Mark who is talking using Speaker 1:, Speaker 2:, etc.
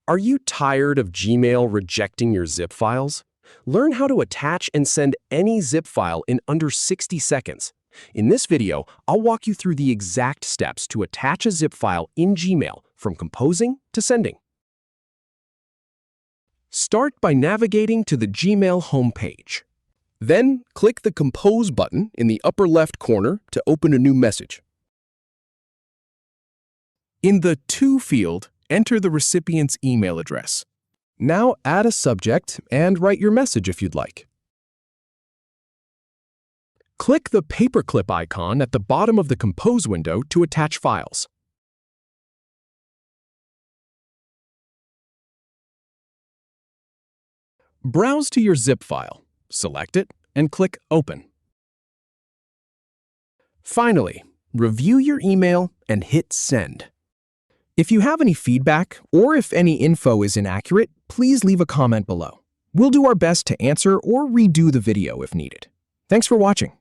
Speaker 1: Are you tired of Gmail rejecting your zip files? Learn how to attach and send any zip file in under 60 seconds. In this video, I'll walk you through the exact steps to attach a zip file in Gmail, from composing to sending. Start by navigating to the Gmail homepage. Then, click the Compose button in the upper left corner to open a new message. In the To field, enter the recipient's email address. Now add a subject and write your message if you'd like. Click the paperclip icon at the bottom of the Compose window to attach files. Browse to your zip file, select it, and click Open. Finally, review your email and hit Send. If you have any feedback or if any info is inaccurate, please leave a comment below. We'll do our best to answer or redo the video if needed. Thanks for watching.